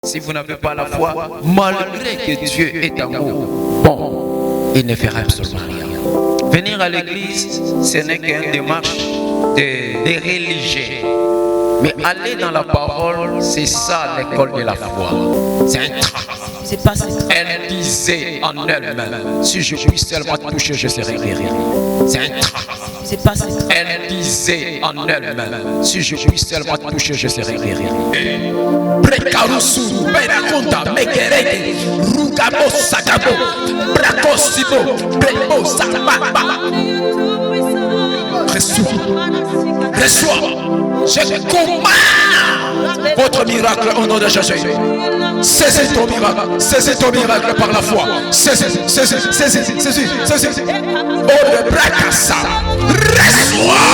Si vous n'avez pas la foi, malgré que Dieu est amour, bon, il ne fera absolument rien. Venir à l'église, ce n'est qu'une démarche des religieux. Mais aller dans la parole, c'est ça l'école de la foi. C'est un travail. C'est pas ça. Elle disait en elle-même, si je puis seulement toucher, je serai guéri. C'est un travail. C'est pas ça. Elle disait en elle-même, si je puis seulement toucher, je serai guéri. Prekarusu, Benakonda, Mekereke, Rugabo, Sakabo, Brakosibo, Brebo, Sakaba. Reçois. Je commande votre miracle au nom de Jésus. Saisissez ton miracle. Saisissez ton miracle par la foi. Saisissez. Oh, le bracassa. Reçois.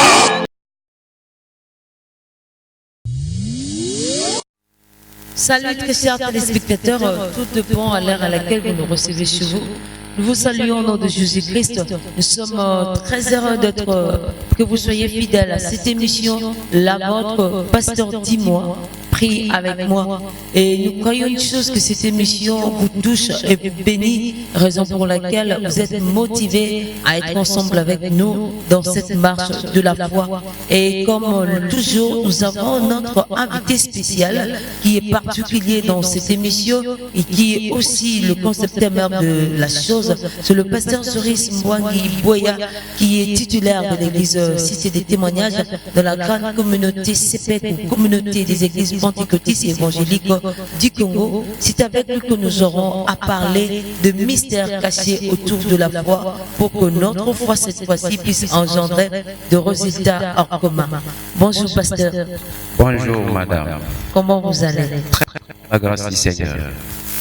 Salut très chers téléspectateurs, tout dépend à l'heure à laquelle vous nous recevez chez vous. Nous vous saluons au nom de Jésus-Christ. Nous sommes très heureux que vous soyez fidèles à cette émission, la vôtre, pasteur, dis-moi, prie avec moi. Et nous croyons une chose, que cette émission vous touche et vous bénit, raison pour laquelle vous êtes motivés à être ensemble avec nous dans cette marche de la foi. Et comme toujours, nous avons notre invité spécial qui est particulier dans cette émission et qui est aussi le concepteur même de la chose. C'est le pasteur Cerise Mbwangi Boya, qui est titulaire de l'église Cité des Témoignages de la grande communauté CEPEC, communauté des églises pentecôtistes et évangéliques du Congo. C'est avec lui que nous aurons à parler de mystères cachés autour de la foi pour que notre foi cette fois-ci puisse engendrer de résultats hors commun. Bonjour pasteur. Bonjour madame. Comment vous allez? Très la grâce du Seigneur.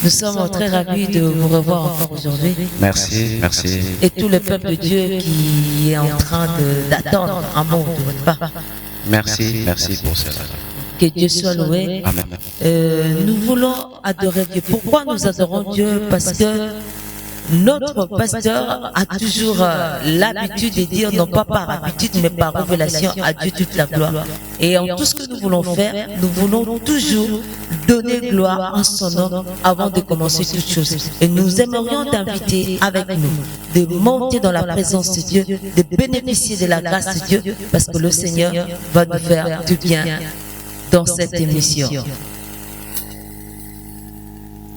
Nous sommes très ravis de vous revoir encore aujourd'hui. Merci. Et tout le peuple de Dieu qui est en train d'attendre un mot de votre part. Merci pour cela. Que Dieu soit loué. Amen. Nous voulons adorer Dieu. Pourquoi nous adorons Dieu? Parce que notre pasteur a toujours l'habitude de dire, non pas par habitude, mais par révélation, à Dieu toute la gloire. Et en tout ce que nous voulons faire, nous voulons toujours donner gloire en son nom avant de commencer toute chose. Et nous aimerions t'inviter avec nous de monter dans la présence de Dieu, de bénéficier de la grâce de Dieu, parce que le Seigneur va nous faire du bien dans cette émission.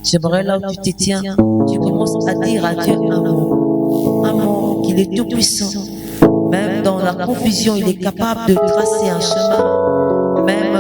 J'aimerais là où tu te tiens, tu commences à dire à Dieu un mot qu'il est tout puissant. Même dans la confusion, il est capable de tracer un chemin. Même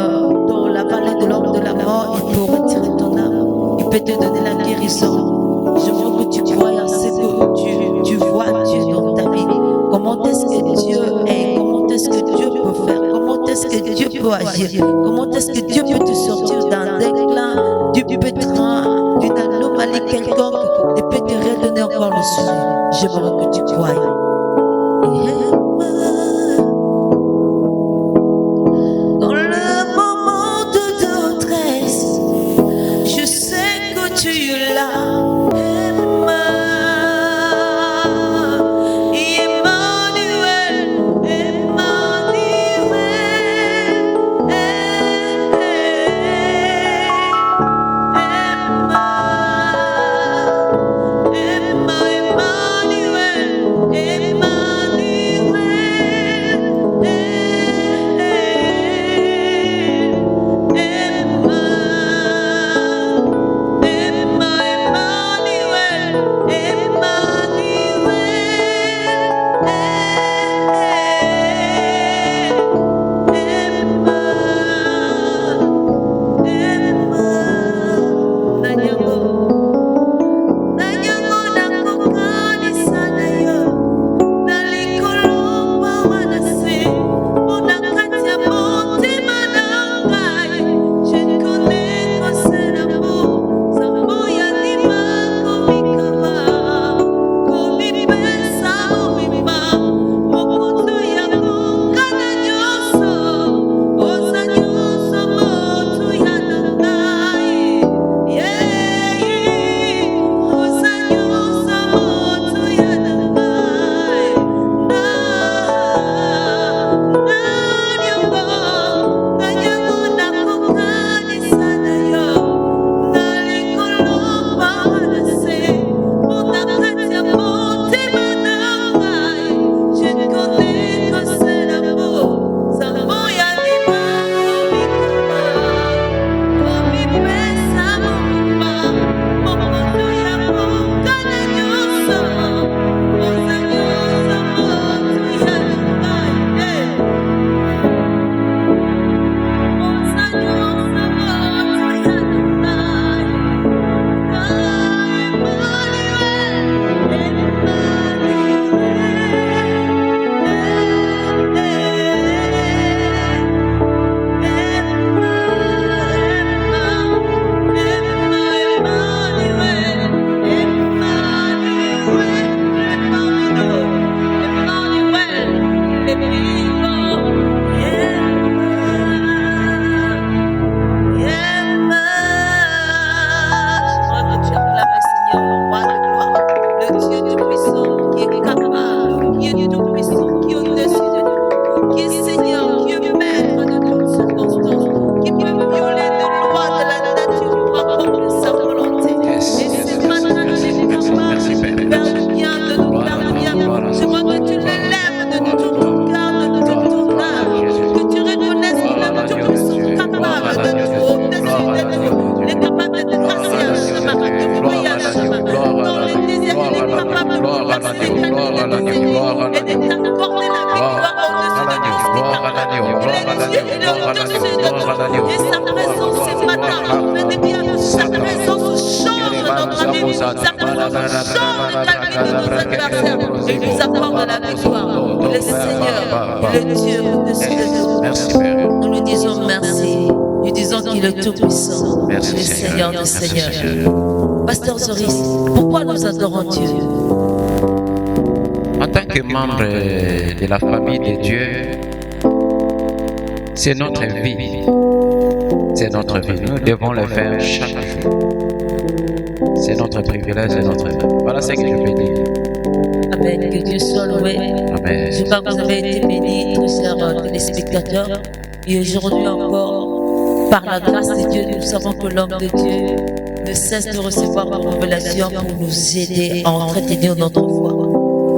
dans la vallée de l'ombre de la mort, il peut retirer ton âme. Il peut te donner la guérison. Je veux que tu crois à ce que tu vois Dieu dans ta vie. Comment est-ce que Dieu est? Comment est-ce que Dieu peut faire? Comment est-ce que Dieu peut agir? Comment est-ce que Dieu peut te sortir d'un déclin, du pétrin, d'une anomalie quelconque et peut te redonner encore le sourire? J'aimerais que tu croies. Dans le moment de détresse, je sais que tu es là. intercède. Et sa présence ce matin fait des bien. Sa présence change notre vie. Sa présence change la vie de nos adversaires. Il nous apporte la victoire. Il est Seigneur, il est Dieu au-dessus de tout. Merci, Père. Nous lui disons merci. Nous disons qu'il est tout-puissant. Il est Seigneur des Seigneurs. Pasteur Zoris, pourquoi nous adorons Dieu? En tant que membre de la famille de Dieu, c'est notre vie. C'est notre vie. Nous devons le faire chaque jour. C'est notre privilège, c'est notre vie. Voilà ce que je peux dire. Amen. Que Dieu soit loué. Amen. Je crois que vous avez été bénis, très chers téléspectateurs. Et aujourd'hui encore, par la grâce de Dieu, nous savons que l'homme de Dieu ne cesse de recevoir une révélation pour nous aider à entretenir notre foi.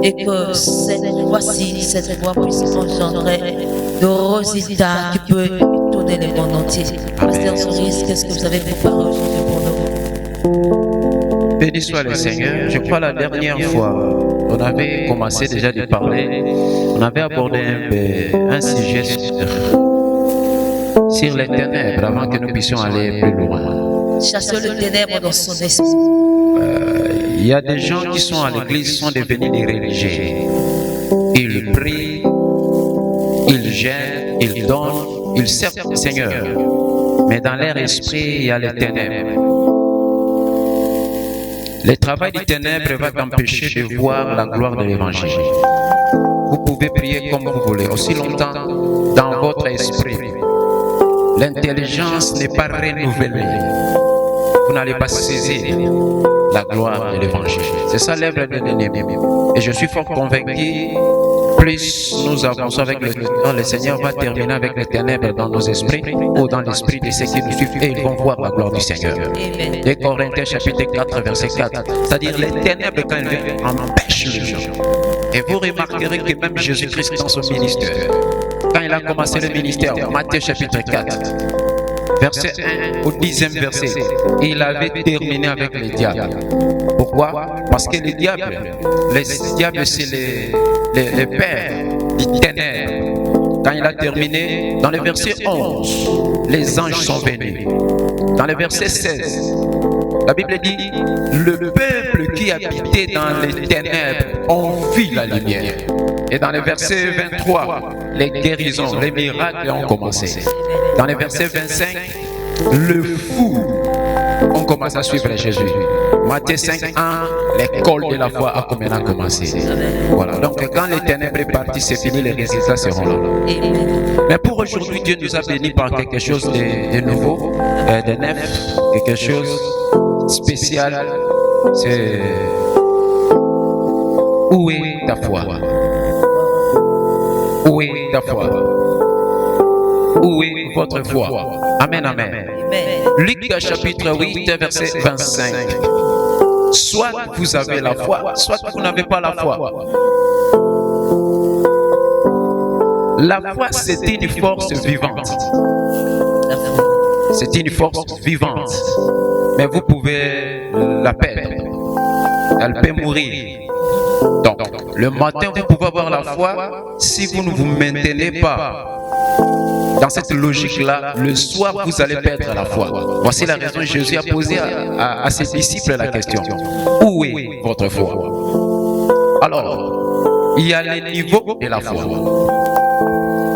Et que cette voix puisse engendrer de résultats qui peuvent tourner le monde entier. Pasteur Souris, qu'est-ce que vous avez préparé aujourd'hui pour nous? Béni soit le Seigneur. Je crois la dernière fois, on avait commencé déjà de parler, on avait abordé un sujet sur les ténèbres avant que nous puissions aller plus loin. Chasser le ténèbre dans son esprit. Il y a des gens qui sont à l'église, sont devenus des religieux. Ils prient, ils gênent, ils donnent, ils servent le Seigneur. Mais dans leur esprit, il y a les ténèbres. Le travail des ténèbres va t'empêcher de voir la gloire de l'évangile. Vous pouvez prier comme vous voulez, aussi longtemps dans votre esprit. L'intelligence n'est pas renouvelée. Vous n'allez pas saisir la gloire de l'évangile. C'est ça l'œuvre de l'ennemi. Et je suis fort convaincu, plus nous avançons avec le temps, le Seigneur va terminer avec les ténèbres dans nos esprits ou dans l'esprit de ceux qui nous suivent et ils vont voir la gloire du Seigneur. Les Corinthiens chapitre 4 verset 4, c'est-à-dire les ténèbres quand elles viennent empêchent les gens. Et vous remarquerez que même Jésus-Christ dans son ministère, quand il a commencé le ministère, Matthieu chapitre 4, verset 1 au 10e verset, il avait terminé avec les diables. Pourquoi? Parce que les diables c'est les pères des ténèbres. Quand il a terminé, dans le verset 11, les anges sont venus. Dans le verset 16, la Bible dit, le peuple qui habitait dans les ténèbres ont vu la lumière. Et dans le verset 23, les guérisons, les miracles ont commencé. Dans le verset 25, le fou on commence à suivre Jésus. Matthieu 5, 1, l'école de la foi a commencé. Voilà, donc quand les ténèbres sont parties, c'est fini, les résultats seront là. Mais pour aujourd'hui, Dieu nous a bénis par quelque chose de nouveau, de neuf, quelque chose de spécial. C'est où est ta foi? Où est ta foi? Où est votre foi? Amen, amen. Luc chapitre 8, verset 25. Soit vous avez la foi, soit vous n'avez pas la foi. La foi, c'est une force vivante. C'est une force vivante. Mais vous pouvez la perdre. Elle peut mourir. Donc, le matin, vous pouvez avoir la foi si vous ne vous maintenez pas dans cette logique-là. Le soir, vous allez perdre la foi. Voici la raison. Jésus a posé à ses disciples la question. Où est votre foi? Alors, il y a les niveaux de la foi.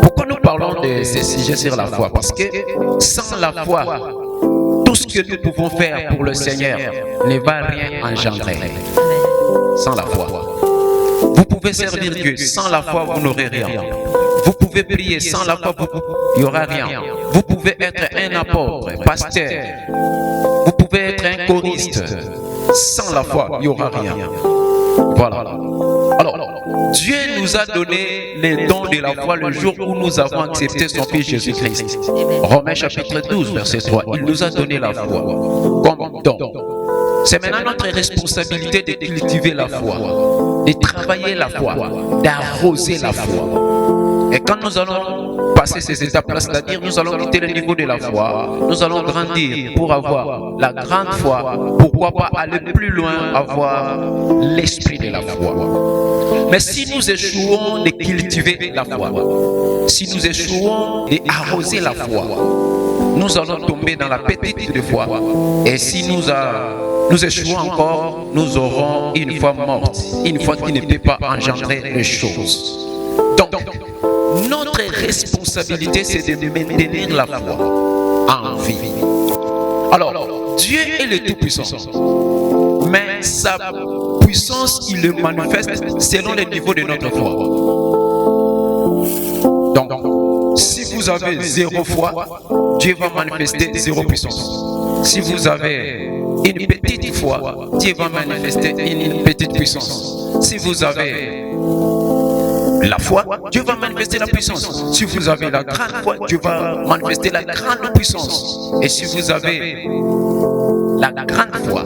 Pourquoi nous parlons de ces sujets sur la foi? Parce que sans la foi, tout ce que nous pouvons faire pour le Seigneur ne va rien engendrer. Sans la foi. Vous pouvez servir Dieu. Sans la foi, vous n'aurez rien. Vous pouvez prier. Sans la foi, il n'y aura rien. Vous pouvez être un apôtre, pasteur. Vous pouvez être un choriste. Sans la foi, il n'y aura rien. Voilà. Alors, Dieu nous a donné les dons de la foi le jour où nous avons accepté son Fils Jésus-Christ. Romains chapitre 12, verset 3. Il nous a donné la foi comme don. C'est maintenant notre responsabilité de cultiver la foi, de travailler la foi, d'arroser la foi. Et quand nous allons passer ces étapes-là, c'est-à-dire nous allons quitter le niveau de la foi, nous allons grandir pour avoir la grande foi, pourquoi pas aller plus loin, avoir l'esprit de la foi. Mais si nous échouons de cultiver la foi, si nous échouons d'arroser la foi, nous allons tomber dans la petite de foi. Et si nous échouons encore, nous aurons une foi morte, une foi qui ne peut pas engendrer les choses. Donc, notre responsabilité, c'est de maintenir la foi en vie. Alors, Dieu est le Tout-Puissant, mais sa puissance, il le manifeste selon le niveau de notre foi. Donc, si vous avez zéro foi, Dieu va manifester zéro puissance. Si vous avez une petite foi, Dieu va manifester une petite puissance. Si vous avez la foi, Dieu va manifester la puissance. Si vous avez la grande foi, Dieu va manifester la grande puissance. Et si vous avez la grande foi,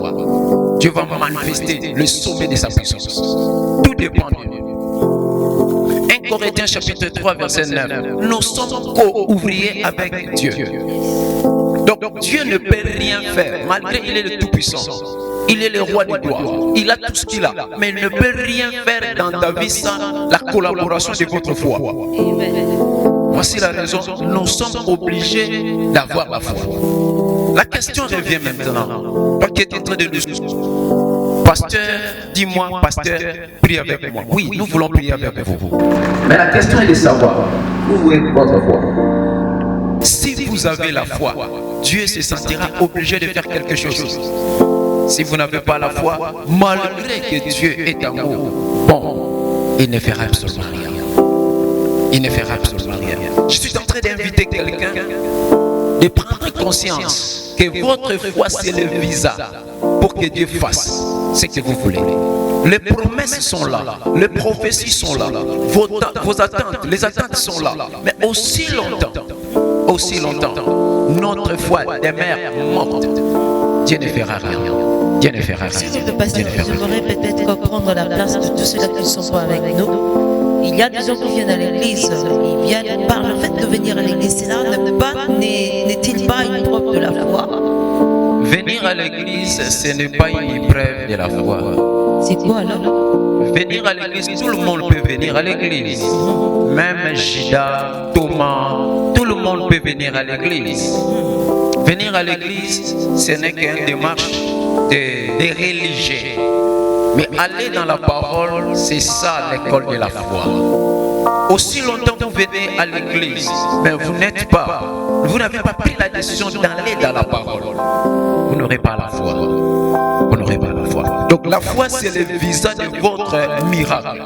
Dieu va manifester le sommet de sa puissance. Tout dépend de nous. 1 Corinthiens chapitre 3 verset 9. Nous sommes co-ouvriers avec Dieu. Donc Dieu ne peut rien faire, malgré qu'il est le Tout-Puissant. Il est le roi des gloires. Il a tout ce qu'il a. Mais il ne peut rien faire dans ta vie sans la collaboration de votre foi. Voici la raison. Nous sommes obligés d'avoir la foi. La question revient maintenant. Toi qui es en train de nous... Pasteur, dis-moi, pasteur, prie avec moi. Oui, nous voulons prier avec vous. Mais la question est de savoir où est votre foi. Si vous avez la foi, Dieu se sentira obligé de faire quelque chose. Si vous n'avez pas la foi, malgré que Dieu est amour, bon, il ne fera absolument rien. Il ne fera absolument rien. Je suis en train d'inviter quelqu'un de prendre conscience que votre foi, c'est le visa pour que Dieu fasse ce que vous voulez. Les promesses sont là, les prophéties sont là, vos attentes, les attentes sont là. Mais aussi longtemps, notre foi demeure morte. Dieu ne fera rien. Dieu ne fera rien. S'il vous plaît, pasteur, vous aimeriez peut-être prendre la place de tous ceux-là qui ne sont pas avec nous. Il y a des gens qui viennent à l'église, ils viennent par le fait de venir à l'église. Cela n'est-il pas une preuve de la foi? Venir à l'église, ce n'est pas une épreuve de la foi. C'est quoi alors? Venir à l'église, tout le monde peut venir à l'église. Même Jida, Thomas, tout le monde peut venir à l'église. Venir à l'église, ce n'est qu'une démarche de religieux. Mais aller dans la parole, c'est ça l'école de la foi. Aussi longtemps que vous venez à l'église, mais vous n'avez pas pris la décision d'aller dans la parole, vous n'aurez pas la foi. Vous n'aurez pas la foi. Donc la foi, c'est le visa de votre miracle.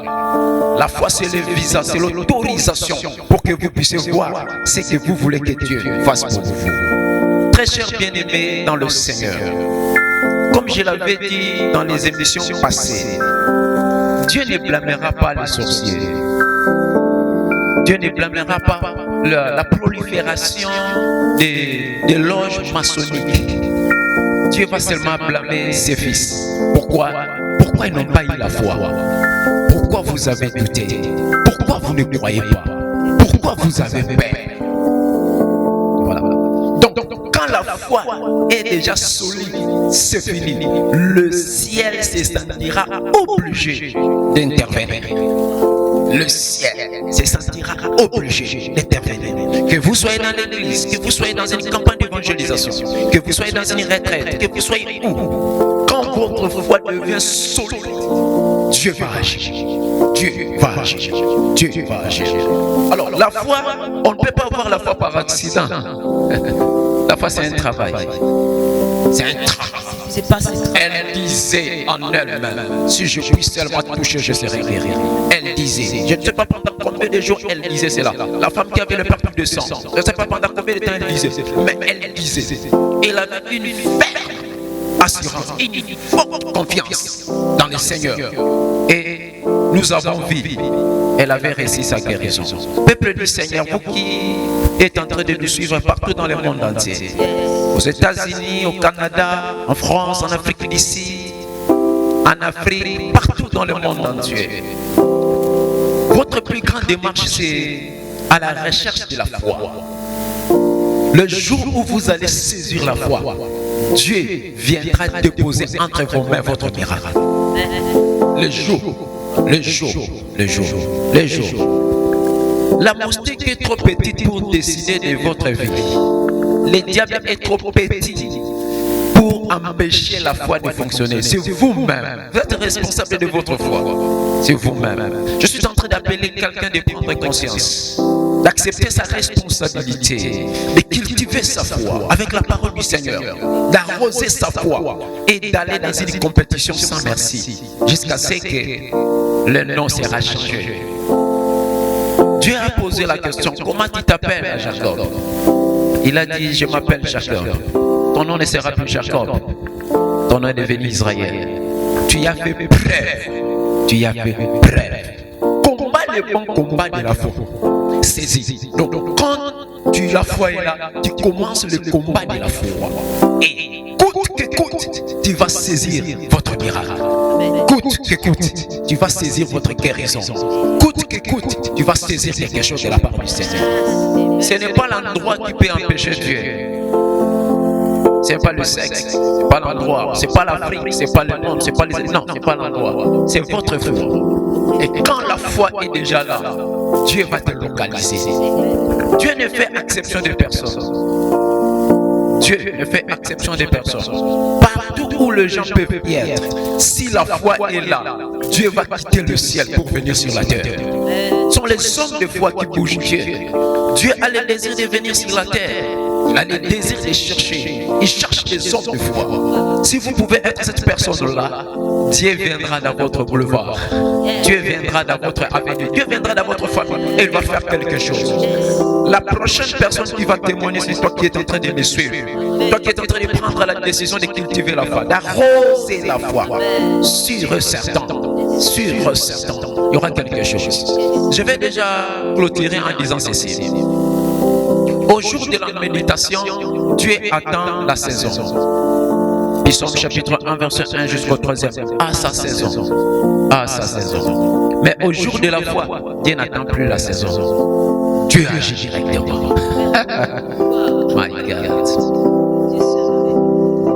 La foi, c'est le visa, c'est l'autorisation pour que vous puissiez voir ce que vous voulez que Dieu fasse pour vous. Très cher bien-aimé dans le Seigneur, comme je l'avais dit dans les émissions passées, Dieu ne blâmera pas les sorciers. Dieu ne blâmera pas la prolifération des loges maçonniques. Dieu va seulement blâmer ses fils. Pourquoi ils n'ont pas eu la foi? Pourquoi vous avez douté? Pourquoi vous ne croyez pas? Pourquoi vous avez peur? Voilà. Donc, quand la foi est déjà solide, c'est fini. Le ciel se sentira obligé d'intervenir. Le ciel se sentira obligé d'intervenir. Que vous soyez dans l'église, que vous soyez dans une campagne d'évangélisation, que vous soyez dans une retraite, que vous soyez où, quand votre foi devient solide, Dieu va agir. Dieu va agir. Dieu va agir. Alors la foi, on ne peut pas avoir la foi par accident. La foi, c'est un travail. C'est un travail. Elle disait en elle-même, si je puis seulement toucher, je serai guéri. Elle disait, je ne sais pas pendant combien de jours elle disait cela. La femme qui avait le perdre de sang, je ne sais pas pendant combien de temps elle disait, mais elle disait. Elle avait une ferme assurance, une forte confiance dans le Seigneur. Et nous avons vu, elle avait réussi sa guérison. Peuple du Seigneur, vous qui êtes en train de nous suivre partout dans le monde entier, aux États-Unis, au Canada, en France, en Afrique d'ici, en Afrique, partout dans le monde entier. Votre plus grande démarche, c'est à la recherche de la foi. Le jour où vous allez saisir la foi, Dieu viendra déposer entre vos mains votre miracle. Le jour. La moustique est trop petite pour décider de votre vie. Le diable est trop petit pour empêcher la foi de fonctionner. C'est vous-même. Vous êtes responsable de votre foi. C'est vous-même. Je suis en train d'appeler quelqu'un de prendre conscience, d'accepter sa responsabilité, de cultiver sa foi avec la parole du Seigneur, d'arroser sa foi et d'aller dans une compétition sans merci jusqu'à ce que le nom sera changé. Dieu a posé la question, comment tu t'appelles, Jacob? Il a dit, je m'appelle Jacob. Ton nom ne sera plus Jacob. Ton nom est devenu Israël. Tu as fait preuve. Combat le bon combat de la foi. Saisis. Donc, quand la foi est là, tu commences le combat de la foi. Et coûte que coûte, tu vas saisir votre miracle. Coûte que coûte, tu vas saisir votre guérison. Coûte que coûte, tu vas saisir quelque chose de la part du Seigneur. Ce n'est pas l'endroit qui peut empêcher Dieu. C'est pas le sexe, c'est pas l'endroit, c'est pas l'Afrique, c'est pas le monde, c'est pas les... Non, c'est pas l'endroit, c'est votre foi. Et quand la foi est déjà là, Dieu va te localiser. Dieu ne fait exception de personne. Dieu ne fait exception de personne. Partout où les gens peuvent y être, si la foi est là, Dieu va quitter le ciel pour venir sur la terre. Ce sont les hommes de foi qui bougent Dieu. Dieu a le désir de venir sur la terre. Il a le désir de chercher. Il cherche des hommes de foi. Si vous pouvez être cette personne-là, Dieu viendra dans votre boulevard. Dieu viendra dans votre avenue. Dieu viendra dans votre famille et il va faire quelque chose. La prochaine personne qui va témoigner, c'est toi qui es en train de me suivre. Toi qui es en train de prendre la décision de cultiver la foi, d'arroser la foi. Sûr et certain. Il y aura quelque chose. Je vais déjà clôturer en disant ceci. Au jour de la méditation, Dieu attend la saison. Psaume chapitre 1, verset 1 jusqu'au 3e. À sa saison. Mais au jour de la foi, Dieu n'attend plus la saison. Dieu agit directement. My God.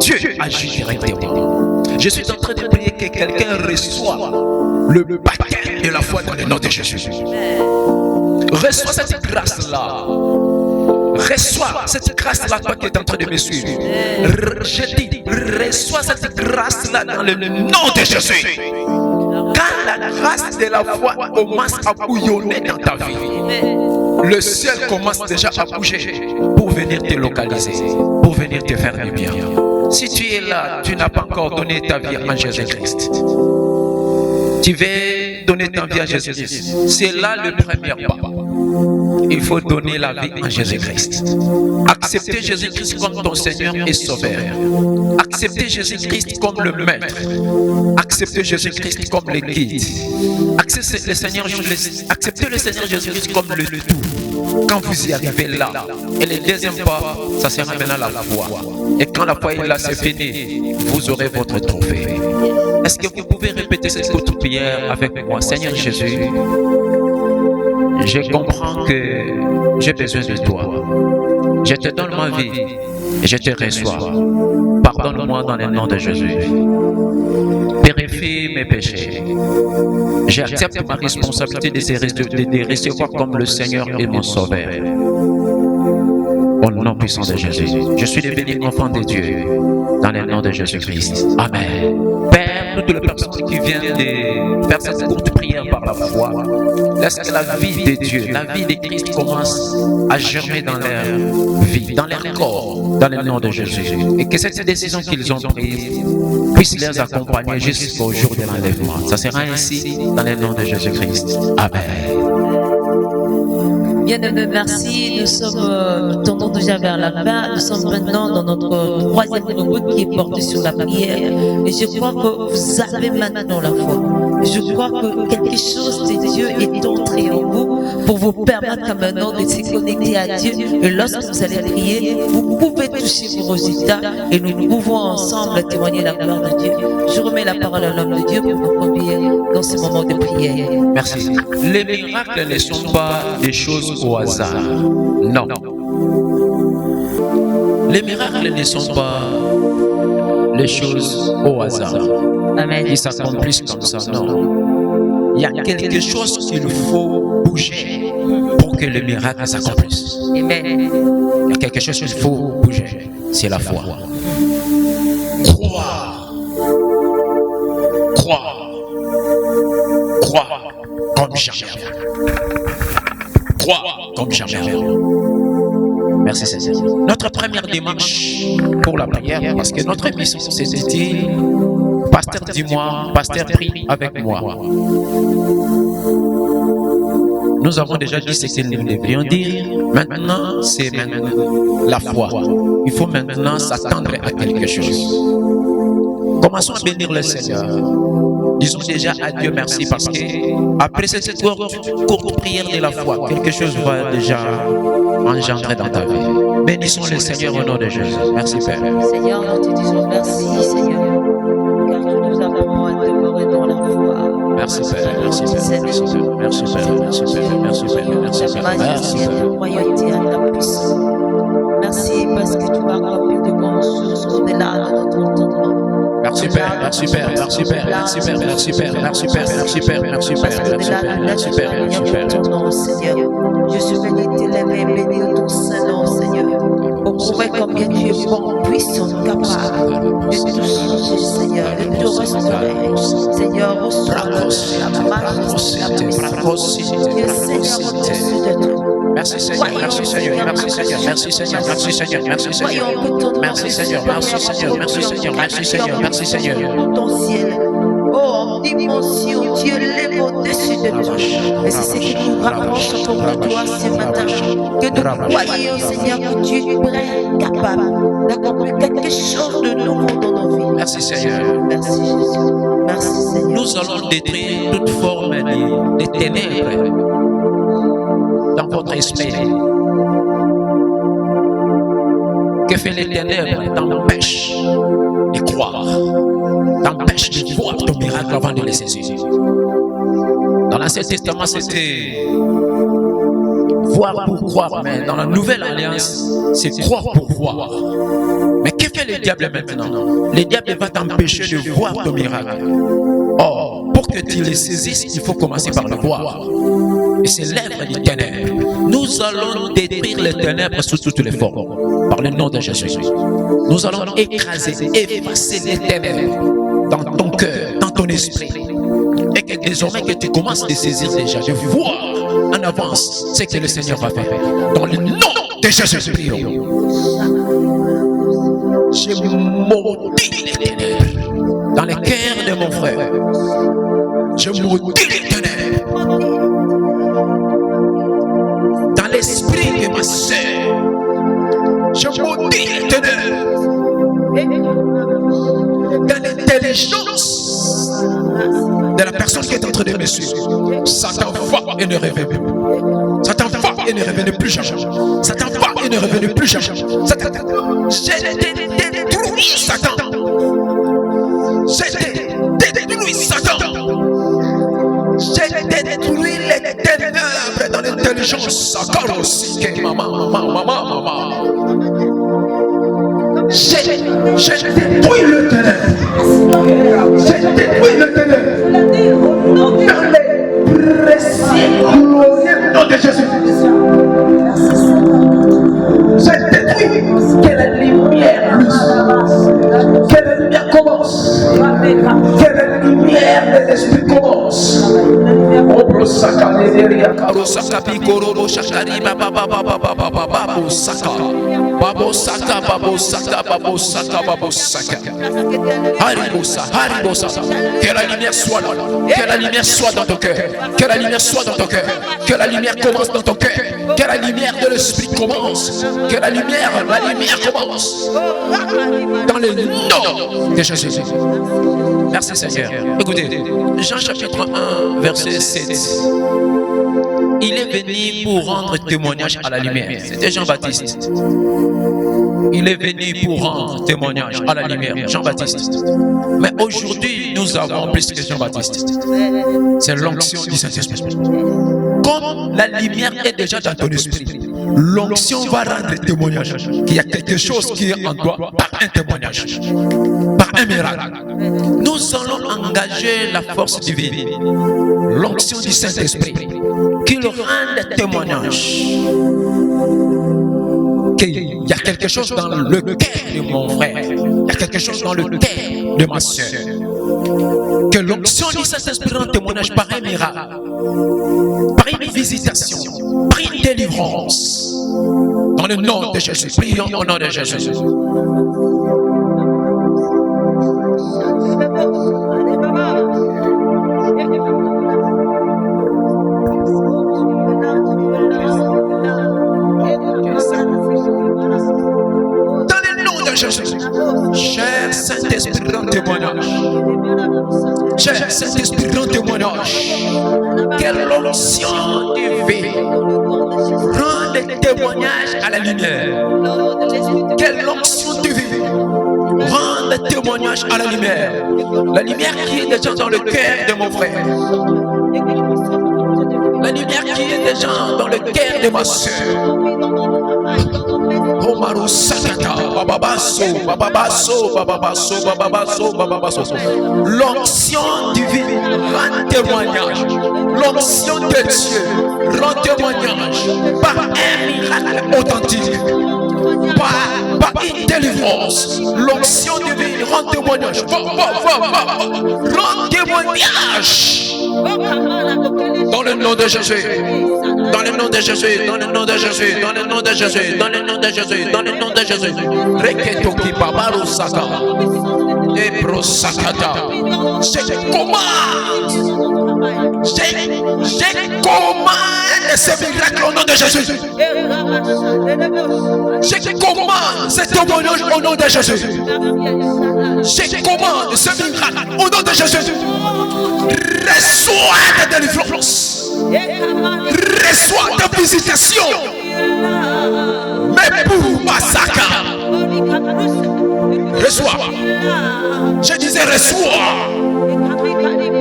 Dieu agit directement. Je suis en train de prier que quelqu'un reçoive le baptême de la foi dans le nom de Jésus. Reçois cette grâce-là. Reçois cette grâce-là, toi qui es en train de me suivre. Je dis, reçois cette grâce-là dans le nom de Jésus. Quand la grâce de la foi commence à bouillonner dans ta vie, le ciel commence déjà à bouger pour venir te localiser, pour venir te faire du bien. Si tu es là, tu n'as pas encore donné ta vie à Jésus-Christ. Tu veux donner ta vie à Jésus-Christ. C'est là le premier pas. Il faut donner la vie à Jésus-Christ. Accepter Jésus-Christ comme ton Seigneur et Sauveur. Accepter Jésus-Christ comme le Maître. Accepter Jésus-Christ comme le guide. Accepter le Seigneur Jésus-Christ comme le tout. Quand vous y arrivez là, et le deuxième pas, ça sera maintenant la foi. Et quand la foi est là, c'est fini. Vous aurez votre trophée. Est-ce que vous pouvez répéter cette courte prière avec moi? Seigneur Jésus, je comprends que j'ai besoin de toi. Je te donne ma vie et je te reçois. Pardonne-moi dans le nom de Jésus. Purifie mes péchés. J'accepte ma responsabilité de les recevoir comme le Seigneur et mon Sauveur. Au nom puissant de Jésus, je suis devenu enfant de Dieu dans le nom de Jésus-Christ. Amen. Père, toutes les personnes qui viennent de faire cette courte prière par la foi, laisse que la vie de Dieu, la vie de Christ commence à germer dans leur vie, dans leur corps, dans le nom de Jésus. Et que cette décision qu'ils ont prise puisse les accompagner jusqu'au jour de l'enlèvement. Ça sera ainsi dans le nom de Jésus-Christ. Amen. Bien-aimés, merci. Nous sommes tendons déjà vers la fin. Nous sommes maintenant dans notre troisième rubrique qui est portée sur la prière. Et je crois que vous avez maintenant la foi. Je crois que quelque chose de Dieu est entré en vous pour vous permettre maintenant de se connecter à Dieu. Et lorsque vous allez prier, vous pouvez toucher vos résultats et nous pouvons ensemble témoigner la gloire de Dieu. Je remets la parole à l'homme de Dieu pour vous conduire. dans ce moment de prière. Merci. Les miracles ne sont pas des choses au hasard. Non. Les miracles ne sont pas les choses au hasard. Amen. Qui s'accomplissent comme ça. Non. Il y a quelque chose qu'il faut bouger pour que le miracle s'accomplisse. Amen. Il y a quelque chose qu'il faut bouger. C'est la foi. Croire. Croire. Croire comme jamais. Croire comme jamais. Merci Seigneur. Notre première démarche pour la prière, parce que notre mission c'était pasteur dis-moi, pasteur prie avec moi. Nous avons déjà dit ce que nous devrions dire. Maintenant, c'est la foi. Il faut maintenant s'attendre à quelque chose. Commençons à bénir le Seigneur. Disons déjà à Dieu merci parce que après cette courte prière de la foi, quelque chose va déjà engendrer dans ta vie. Bénissons le Seigneur au nom de Jésus. Merci Père. Seigneur, nous te disons merci Seigneur, car nous avons à demeurer dans la foi. Merci Père, merci Père, merci Père, merci Père, merci Père, merci Père, merci Père, merci Père. Ta royauté à ta puissance. Merci parce que tu as rempli de bonnes choses au-delà de notre entendement. Merci Père, merci Père, merci Père, merci Père, merci Père, merci Père, merci Père, merci Père, merci Père, merci Père, merci Père. Ton nom, Seigneur. Je suis venu t'élever, bénir ton Saint-Nom, Seigneur. Pour prouver combien tu es bon, puissant, capable de tout changer, Seigneur, de tout restaurer. Seigneur, reçois la majesté, la puissance. Le Seigneur au-dessus de tout. Merci Seigneur, merci Seigneur, merci Seigneur, merci Seigneur, merci Seigneur, merci Seigneur, merci Seigneur, merci Seigneur, merci Seigneur, merci Seigneur, merci Seigneur. Ton ciel, oh en dimension, Dieu lève au-dessus de nous. Et c'est ce qui nous rapproche autour de toi ce matin. Que nous croyons, Seigneur, que tu es prêt, capable d'accomplir quelque chose de nouveau dans nos vies. Merci Seigneur. Merci Jésus. Merci Seigneur. Nous allons détruire toute forme de ténèbres dans votre esprit. Que fait les ténèbres t'empêche de croire, t'empêche de voir ton miracle avant de le saisir. Dans l'Ancien Testament, c'était voir pour croire, mais dans la Nouvelle Alliance, c'est croire pour voir. Mais que fait le diable maintenant? Le diable va t'empêcher de voir ton miracle. Or, pour que tu le saisisses, il faut commencer par le voir. Et c'est l'œuvre des ténèbres. Nous allons détruire les ténèbres sous toutes les formes, par le nom de Jésus. Nous allons écraser, effacer les ténèbres dans ton cœur, dans ton esprit. Et que désormais que tu commences à saisir déjà, de voir en avance ce que le Seigneur va faire. Dans le nom de Jésus. Je maudis les ténèbres dans le cœur de mon frère. Je maudis les ténèbres dans l'esprit de ma sœur. Je maudis les ténèbres dans l'intelligence de la personne qui est en train de me suivre. Satan va et ne revient plus. Satan va et ne revient plus jamais. Satan va et ne revient plus jamais. Satan, j'ai détruit Satan. J'ai détruit Satan. J'ai détruit les ténèbres dans l'intelligence. Satan aussi, maman. J'ai détruit le ténèbre. J'ai détruit le ténèbre. Dans les précieux glorieux nom de Jésus. J'ai détruit. Que la lumière luise. Que la lumière commence. Que la lumière de l'esprit commence. Que la lumière soit là. Que la lumière soit dans ton cœur. Que la lumière soit dans ton cœur. Que la lumière commence dans ton cœur. Que la lumière de l'esprit commence. Que la lumière commence. Dans le nom de Jésus. Merci Seigneur. Écoutez, Jean chapitre 1, verset 7. Il est venu pour rendre témoignage à la lumière. C'était Jean-Baptiste. Il est venu pour rendre témoignage à la lumière, Jean-Baptiste. Mais aujourd'hui, nous avons plus que Jean-Baptiste. C'est l'onction du Saint-Esprit. Comme la lumière est déjà dans ton esprit, l'onction va rendre témoignage qu'il y a quelque chose qui est en toi par un témoignage, par un miracle. Nous allons engager la force divine, l'onction du Saint-Esprit, qui le rende témoignage. Il y a quelque chose dans le cœur de mon frère, il y a quelque chose dans le cœur de ma soeur. Que l'onction du Saint-Esprit rend témoignage par un miracle, par une visitation, par une délivrance. Dans le nom de Jésus, prions au nom de Jésus. Cher Saint-Esprit, rend témoignage. Cher Saint-Esprit, rend témoignage. Quelle onction divine rend témoignage à la lumière. Quelle onction divine rend témoignage à la lumière. La lumière qui est déjà dans le cœur de mon frère. La lumière qui est déjà dans le cœur de ma soeur. Omaru Sakata, Bababaso, Bababaso, Bababaso, Bababaso, Bababaso. L'onction divine rend témoignage. L'onction de Dieu rend témoignage par un miracle authentique, par une délivrance. L'onction divine rend témoignage. Rend témoignage. Dans le nom de Jésus, dans le nom de Jésus, dans le nom de Jésus, dans le nom de Jésus, dans le nom de Jésus, dans le nom de Jésus. Reketoki babaru saka, ebro sakata. Je commande ce miracle au nom de Jésus. Je commande ce témoignage au nom de Jésus. Je commande ce miracle au nom de Jésus. Reçois ta délivrance. Reçois ta visitation. Mais pour Masaka, reçois. Je disais reçois.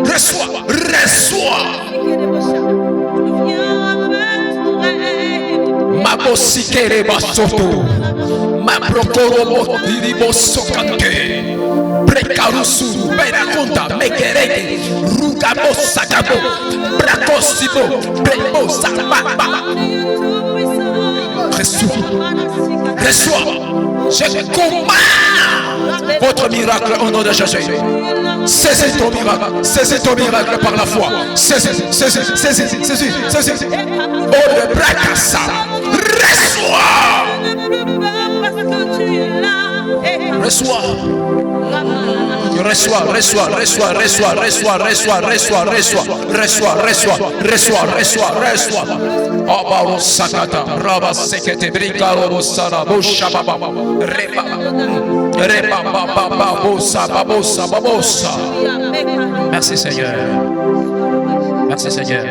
Reçois. Reçois. Ma bosikere basoto. Ma brokoro diribo sokante. Prekarusu, Berakonda, Mekereke, Rugabo Sakabo, Brakosibo, Brebo Sakaba. Reçois, reçois. Je commande votre miracle au nom de Jésus. Saisissez ton miracle, saisissez ton miracle par la foi. Saisissez. Oh, le Brakasa, reçois. Reçois. Abaro sakata, raba sekete brikaro bosara bosha baba. Reba babosa. Merci Seigneur. Merci Seigneur.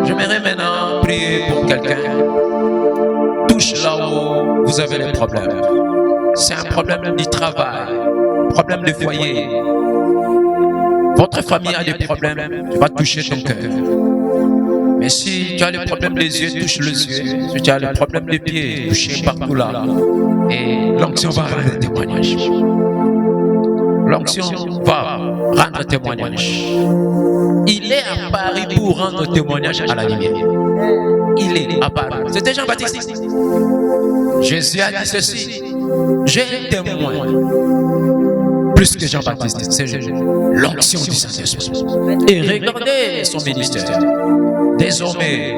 J'aimerais maintenant prier pour quelqu'un. Touche là où vous avez les problèmes. C'est un problème du travail, problème de foyer. Votre famille a des problèmes, tu vas toucher ton cœur. Mais si tu as le problème des yeux, touche les yeux. Si tu as le problème des pieds, touche partout là. Et l'onction va rendre témoignage. L'onction va rendre témoignage. Il est apparu pour rendre témoignage à la lumière. Il est apparu. C'était Jean-Baptiste. Jésus a dit ceci. J'ai un témoin. Plus que Jean-Baptiste, c'est l'onction du Saint-Esprit. Et regardez son ministère. Désormais,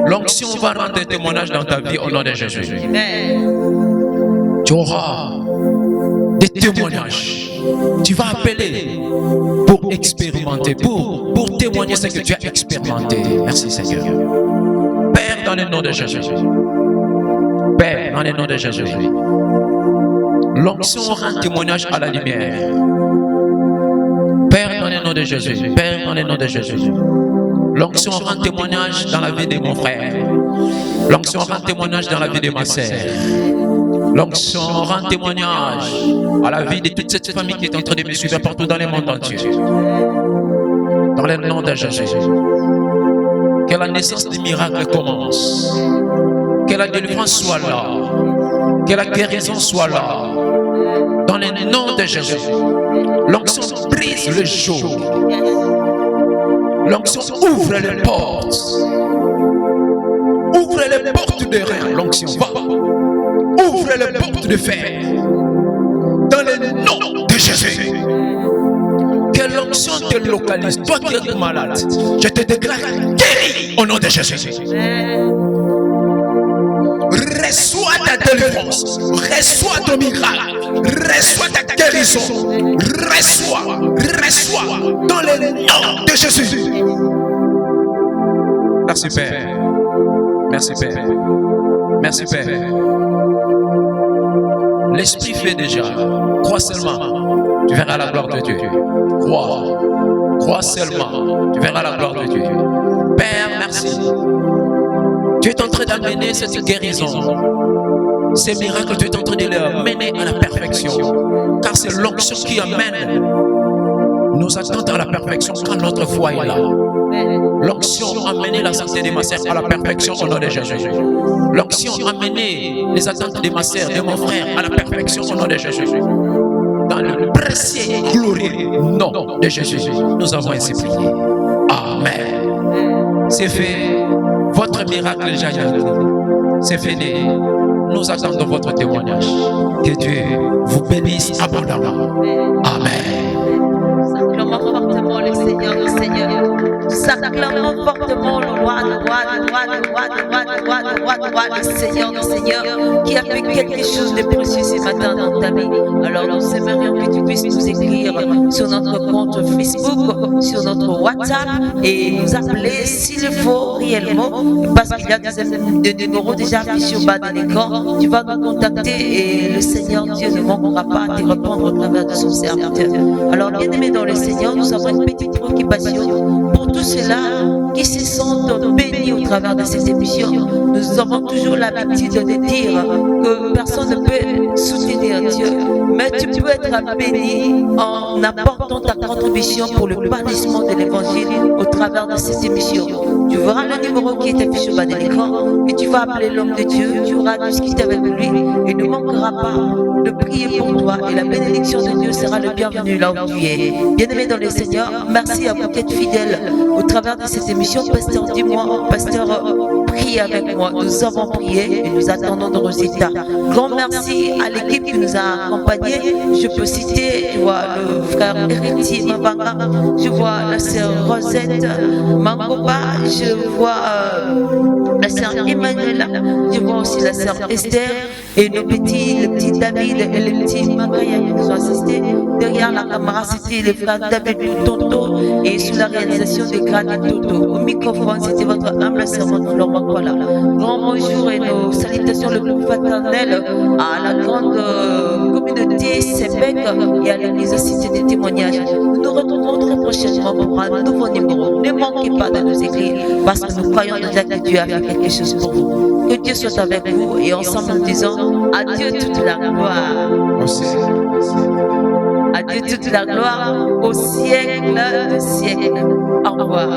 l'onction va rendre témoignage dans ta vie au nom de Jésus. Tu auras des témoignages. Tu vas appeler pour expérimenter, pour témoigner ce que tu as expérimenté. Merci Seigneur. Père, dans le nom de Jésus. Père, dans le nom de Jésus. L'onction rend témoignage à la lumière. Père, dans le nom de Jésus. Père, dans le nom de Jésus. L'onction rend témoignage dans la vie de mon frère. L'onction rend témoignage dans la vie de ma sœur. L'onction rend témoignage à la vie de toute cette famille qui est en train de me suivre partout dans le monde entier. Dans le nom de Jésus. Que la naissance des miracles commence. Que la délivrance soit là. Que la guérison soit là. Dans le nom de Jésus. L'onction brise le jour. L'onction ouvre les portes. Ouvre les portes de rien. L'onction va. Ouvre les portes de fer. Dans le nom de Jésus. Que l'onction te localise. Toi qui es malade, je te déclare guéri au nom de Jésus. Reçois ta délivrance. Reçois ton miracle. Reçois ta guérison. Reçois dans le nom de Jésus. Merci Père. Merci Père. Merci Père. L'Esprit fait déjà. Crois seulement. Tu verras la gloire de Dieu. Crois seulement. Tu verras la gloire de Dieu. Père, merci. Tu es en train d'amener cette guérison. Ces miracles, tu es en train de les mener à la perfection. Car c'est l'onction qui amène nos attentes à la perfection quand notre foi est là. L'onction a amené la santé de ma sœur à la perfection au nom de Jésus. L'onction a amené les attentes de ma sœur, de mon frère à la perfection au nom de Jésus. Dans le précieux et glorieux nom de Jésus, nous avons ainsi prié. Amen. C'est fait. Votre miracle déjà c'est fini. Nous attendons votre témoignage. Que Dieu vous bénisse abondamment. Amen. Nous acclamons fortement le Seigneur, le Seigneur. Nous acclamons fortement le roi, le Seigneur, le Seigneur, qui a fait quelque chose de précieux ce matin dans ta vie. Alors nous aimerions que tu puisses nous écrire sur notre compte Facebook, sur notre WhatsApp et nous appeler s'il faut réellement, parce qu'il y a des numéros déjà affichés au bas de l'écran. Tu vas nous contacter et le Seigneur Dieu ne manquera pas à te répondre au travers de son serviteur. Alors bien aimés dans le Seigneur, nous avons une petite préoccupation pour tous ceux-là qui se sentent bénis au travers de cette émission. Nous avons toujours l'habitude de dire que personne ne peut soutenir Dieu, mais tu peux être béni en apportant ta contribution pour le bannissement de l'évangile au travers de cette émission. Tu verras le numéro qui est affiché au bas de l'écran et tu vas appeler l'homme de Dieu, tu auras discuté avec lui et ne manquera pas de prier pour toi et la bénédiction de Dieu sera le bienvenu là où tu es. Bien-aimé dans le Seigneur, merci à vous d'être fidèles au travers de cette émission. Pasteur, dis-moi, pasteur, prie avec moi. Nous avons prié et nous attendons nos résultats. Grand merci à l'équipe qui nous a accompagnés. Je peux citer, je vois le frère Héritier Mabanga, je vois la sœur Rosette Mangoba, je vois la sœur Emmanuela, je vois aussi la sœur Esther et nos petits, le petit David et le petit Makaya qui nous ont assistés. Derrière la caméra, c'était le frère David Tonto et sous la réalisation des crânes Toto. Au microphone, c'était votre humble servante Florent Makwala. Grand bonjour et nos salutations le plus fraternelles à la grande communauté Sepec et à l'église Cité des témoignages. Nous nous retrouvons très prochainement pour un nouveau numéro. Ne manquez pas de nous écrire parce que nous croyons déjà que Dieu a fait quelque chose pour vous. Que Dieu soit avec vous et ensemble nous disons adieu toute la gloire. Adieu toute la gloire au siècle de siècle. Au revoir.